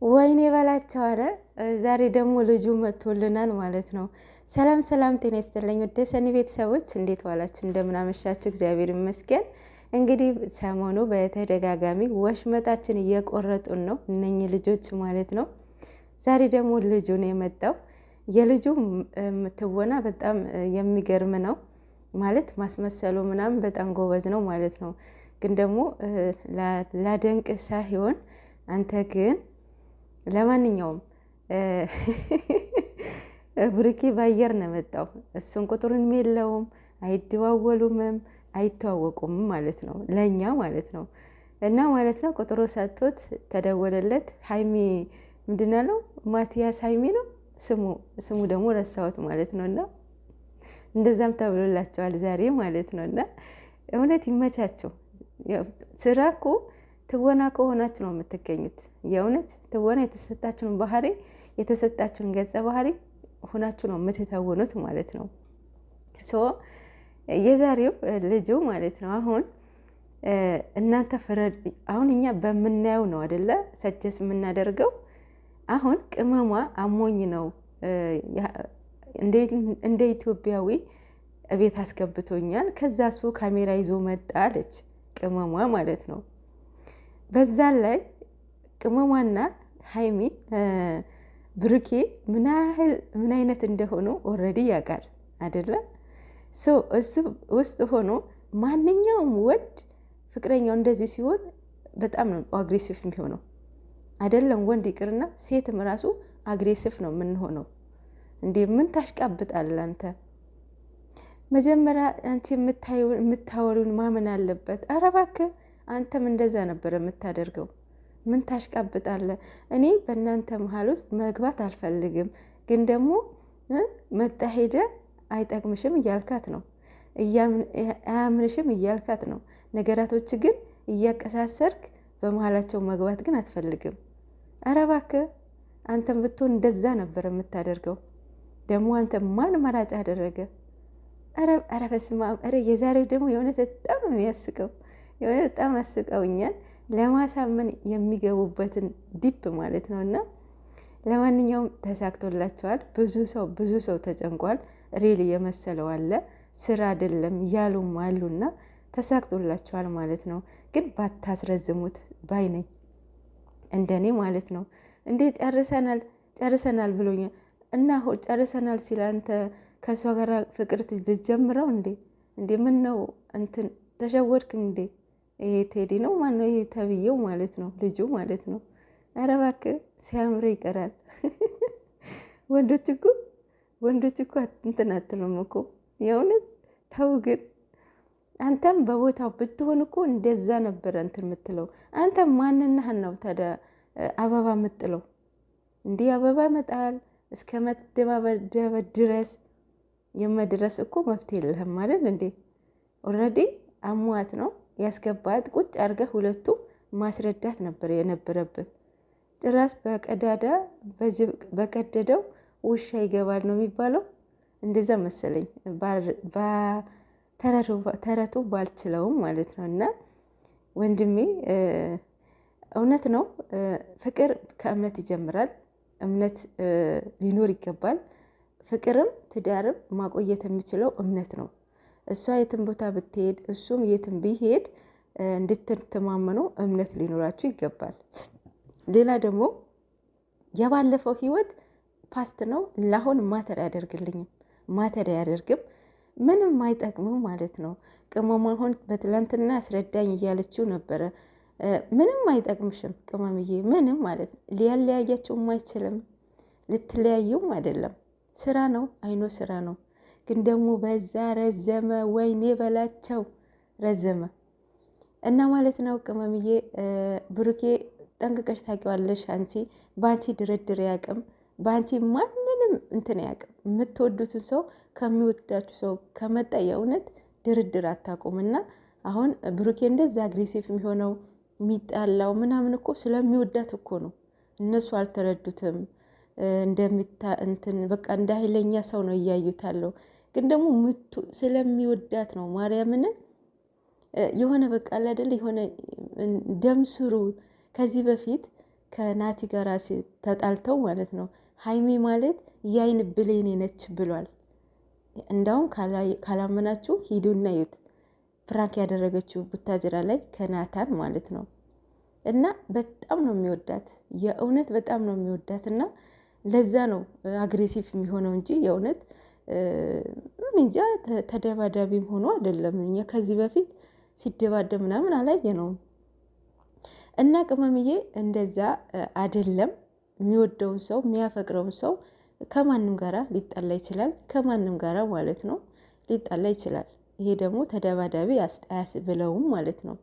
ወይኔ በላቸው አለ። ዛሬ ደግሞ ልጁ መጥቶልናል ማለት ነው። ሰላም ሰላም፣ ጤና ይስጥልኝ ወደ ሰኒ ቤተሰቦች እንዴት ዋላችሁ? እንደምን አመሻችሁ? እግዚአብሔር ይመስገን። እንግዲህ ሰሞኑ በተደጋጋሚ ወሽመጣችን እየቆረጡን ነው እነኚህ ልጆች ማለት ነው። ዛሬ ደግሞ ልጁ ነው የመጣው። የልጁ ትወና በጣም የሚገርም ነው ማለት ማስመሰሉ ምናምን በጣም ጎበዝ ነው ማለት ነው። ግን ደግሞ ላደንቅ ሳይሆን አንተ ግን ለማንኛውም ብሩኬ በአየር ነው የመጣው። እሱን ቁጥሩን የለውም፣ አይደዋወሉምም፣ አይተዋወቁም ማለት ነው ለእኛ ማለት ነው። እና ማለት ነው ቁጥሩ ሰጥቶት ተደወለለት። ሀይሚ ምንድን ያለው ማቲያስ ሀይሚ ነው ስሙ ደግሞ ረሳሁት ማለት ነው። እና እንደዛም ተብሎላቸዋል ዛሬ ማለት ነው። እና እውነት ይመቻቸው። ስራ እኮ ትወና ከሆናችሁ ነው የምትገኙት። የእውነት ትወና የተሰጣችሁን ባህሪ የተሰጣችሁን ገጸ ባህሪ ሆናችሁ ነው የምትተውኑት ማለት ነው። የዛሬው ልጁ ማለት ነው አሁን እናንተ ፍረድ። አሁን እኛ በምናየው ነው አደለ ሰጀስ የምናደርገው። አሁን ቅመሟ አሞኝ ነው እንደ ኢትዮጵያዊ ቤት አስገብቶኛል፣ ከዛ እሱ ካሜራ ይዞ መጣ አለች ቅመሟ ማለት ነው። በዛን ላይ ቅመሟና ሀይሚ ብሩኬ ምን አይነት እንደሆኑ ኦልሬዲ ያውቃል አደለ? እሱ ውስጥ ሆኖ ማንኛውም ወንድ ፍቅረኛው እንደዚህ ሲሆን በጣም ነው አግሬሲቭ የሚሆነው። አይደለም ወንድ ይቅርና ሴትም ራሱ አግሬሲቭ ነው የምንሆነው። እንዴ ምን ታሽቃብጣለህ አንተ? መጀመሪያ አንቺ የምታወሪውን ማመን አለበት። ኧረ እባክህ አንተም እንደዛ ነበር የምታደርገው። ምን ታሽቃብጣለህ? እኔ በእናንተ መሀል ውስጥ መግባት አልፈልግም፣ ግን ደግሞ መጣ ሄደ አይጠቅምሽም እያልካት ነው፣ አያምንሽም እያልካት ነው። ነገራቶች ግን እያቀሳሰርክ በመሀላቸው መግባት ግን አትፈልግም። ኧረ እባክህ አንተም ብትሆን እንደዛ ነበር የምታደርገው። ደግሞ አንተ ማን መራጭ አደረገ? ኧረ በስመ አብ! ኧረ የዛሬው ደግሞ የእውነት በጣም ነው የሚያስቀው። የሆነ በጣም አስቀውኛል። ለማሳመን የሚገቡበትን ዲፕ ማለት ነው። እና ለማንኛውም ተሳክቶላቸዋል። ብዙ ሰው ተጨንቋል። ሬል የመሰለው አለ ስራ አይደለም ያሉም አሉና ተሳክቶላቸዋል ማለት ነው። ግን ባታስረዝሙት ባይ ነኝ እንደኔ ማለት ነው። እንዴ ጨርሰናል ብሎኛል እና ጨርሰናል ሲል አንተ ከእሷ ጋር ፍቅር ትጀምረው እንዴ ምን ነው እንትን ተሸወድክ እንዴ? ይሄ ቴዲ ነው ማነው ይሄ ተብዬው ማለት ነው ልጁ ማለት ነው። ኧረ እባክህ ሲያምር ይቀራል። ወንዶች እኮ እንትን አትሉም እኮ የእውነት ተው። ግን አንተም በቦታው ብትሆን እኮ እንደዛ ነበረ እንትን የምትለው። አንተም ማንነህን ነው ታዲያ አበባ የምጥለው? እንዲህ አበባ መጣል እስከ መደባደብ ድረስ የመድረስ እኮ መብት የለህም ማለት እንዴ? ኦልሬዲ አሟት ነው ያስገባት። ቁጭ አድርገህ ሁለቱ ማስረዳት ነበር የነበረብህ። ጭራሽ በቀደደው ውሻ ይገባል ነው የሚባለው። እንደዛ መሰለኝ ተረቱ ባልችለውም ማለት ነው። እና ወንድሜ እውነት ነው፣ ፍቅር ከእምነት ይጀምራል። እምነት ሊኖር ይገባል። ፍቅርም ትዳርም ማቆየት የሚችለው እምነት ነው። እሷ የትም ቦታ ብትሄድ እሱም የትም ቢሄድ እንድትተማመኑ እምነት ሊኖራችሁ ይገባል። ሌላ ደግሞ የባለፈው ህይወት ፓስት ነው። ለአሁን ማተር አያደርግም፣ ምንም አይጠቅምም ማለት ነው። ቅመማ አሁን በትላንትና አስረዳኝ እያለችው ነበረ። ምንም አይጠቅምሽም ቅመምዬ፣ ምንም ማለት ነው። ሊያለያያቸውም አይችልም፣ ልትለያዩም አይደለም። ስራ ነው አይኖ ስራ ነው። ግን ደግሞ በዛ ረዘመ። ወይኔ በላቸው ረዘመ እና ማለት ነው። ቅመምዬ ብሩኬ ጠንቅቀሽ ታውቂዋለሽ። አንቺ በአንቺ ድርድር ያቅም፣ በአንቺ ማንንም እንትን ያቅም። የምትወዱትን ሰው ከሚወዳችሁ ሰው ከመጣ የእውነት ድርድር አታቁም። እና አሁን ብሩኬ እንደዛ አግሬሲቭ የሚሆነው የሚጣላው ምናምን እኮ ስለሚወዳት እኮ ነው። እነሱ አልተረዱትም። እንትን በቃ እንደ ኃይለኛ ሰው ነው እያዩታለው። ግን ደግሞ ስለሚወዳት ነው። ማርያምን የሆነ በቃ አይደል የሆነ ደም ስሩ ከዚህ በፊት ከናቲ ጋር ተጣልተው ማለት ነው ሀይሚ ማለት የአይን ብሌኔ ነች ብሏል። እንዳውም ካላመናችሁ ሂዱና እዩት። ፍራንክ ያደረገችው ቡታጅራ ላይ ከናታን ማለት ነው። እና በጣም ነው የሚወዳት፣ የእውነት በጣም ነው የሚወዳት። እና ለዛ ነው አግሬሲቭ የሚሆነው እንጂ የእውነት ምን እንጃ ተደባዳቢም ሆኖ አይደለም። እኛ ከዚህ በፊት ሲደባደብ ምናምን አላየነውም። እና ቅመምዬ እንደዛ አይደለም። የሚወደውን ሰው የሚያፈቅረውን ሰው ከማንም ጋራ ሊጣላ ይችላል፣ ከማንም ጋራ ማለት ነው ሊጣላ ይችላል። ይሄ ደግሞ ተደባዳቢ አያስብለውም ማለት ነው።